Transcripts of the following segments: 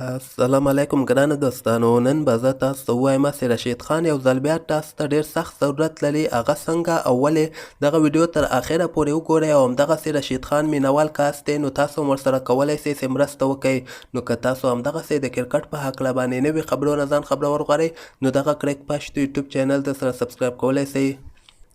السلام علیکم ګرانو دوستانو. نن به زه تاسو ته ووایم چې رشید خان یو ځل بیا تاسو ته ډېر سخت ضرورت لري، هغه څنګه او ولې. دغه ویډیو تر اخره پورې وګورئ او همدغسې رشید خان مینوال کاست دی نو تاسو هم ورسره کولی شئ چې مرسته وکئ. نو که تاسو همدغسې د کرکټ په هکله باندې نوي خبرونه ځان خبرور غواړئ نو دغه کرک پشت یوټیوب چینل د سره سبسکرایب کولی شئ.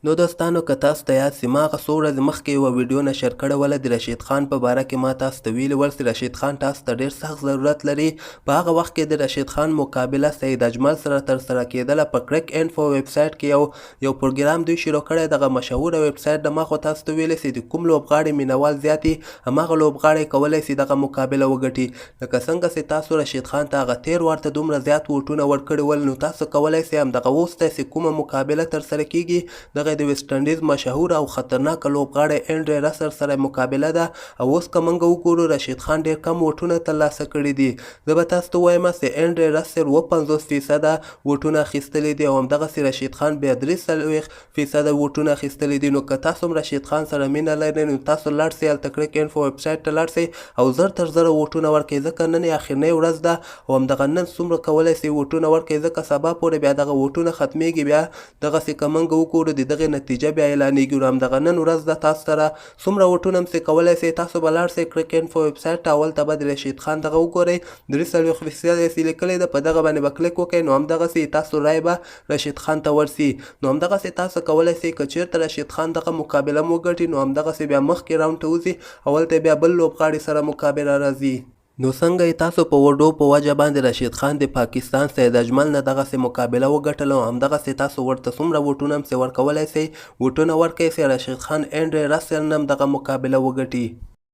نو دوستانو که تاسو ته یاد سي ما هغه څو ورځې مخکې یوه ویډیو نشر کړې وله د رشید خان په باره کې ما تاسو ته ویلي ول چې رشید خان تاسو ته ډېر سخت ضرورت لري. په هغه وخت کې د رشید خان مقابله سعید اجمل سره ترسره کېدله. په کرک انفو ویب سایټ کې یو پروګرام دوی شروع کړی، دغه مشهوره ویب سایټ د ما خو تاسو ته ویلی چې د کوم لوبغاړي مینوال زیات دي هماغه لوبغاړی کولی شي دغه مقابله وګټي. لکه څنګه چې تاسو رشید خان ته هغه تېر وار ته دومره زیات ووټونه ورکړي ول نو تاسو کولی شئ همدغه اوس ته چې کومه مقابله ترسره کېږي دغه د ویسټ انډیز مشهور او خطرناک لوبغاړی انډری رسل سره مقابله ده. او اوس که موږ وګورو رشید خان ډېر کم ووټونه ترلاسه کړي دي. زه به تاسو ته ووایم چې انډری رسل 50% ووټونه اخیستلي دي او همدغسې رشید خان بیا 43% ووټونه اخیستلي دي. نو که تاسو هم رشید خان سره مینه لرئ نو تاسو لاړ شئ هلته کرک انفو ویب سایټ ته لاړ شئ او زر تر زره ووټونه ورکړئ ځکه نن یې اخرنۍ ورځ ده او همدغه نن څومره کولی شئ ووټونه ورکړئ ځکه سبا پورې بیا دغه ووټونه ختمیږي. بیا دغسې که موږ وګورو د دغې نتیجه بیا اعلانېږي. نو همدغه نن ورځ ده تاسو سره څومره ووټونه هم چې کولی شئ تاسو به لاړ شئ کرک انفو ویب سایټ ته اول ته به د رشید خان دغه وګورئ 43% یې لیکلی ده په دغه باندې به کلیک وکړئ نو همدغسې تاسو رای به رشید خان ته ورسي. نو همدغسې تاسو کولی شئ که چېرته رشید خان دغه مقابله م وګټي نو همدغسې بیا مخکې راونډ ته وځي اول ته بیا بل لوبغاړي سره مقابله راځي. نو څنګه یې تاسو په وډو په وجه باندې رشید خان د پاکستان سعید اجمل نه دغسې مقابله وګټله او همدغسې تاسو ورته څومره ووټونه هم چې ورکولی شئ ووټونه ورکړئ چې رشید خان انډری رسل نه هم دغه مقابله وګټي.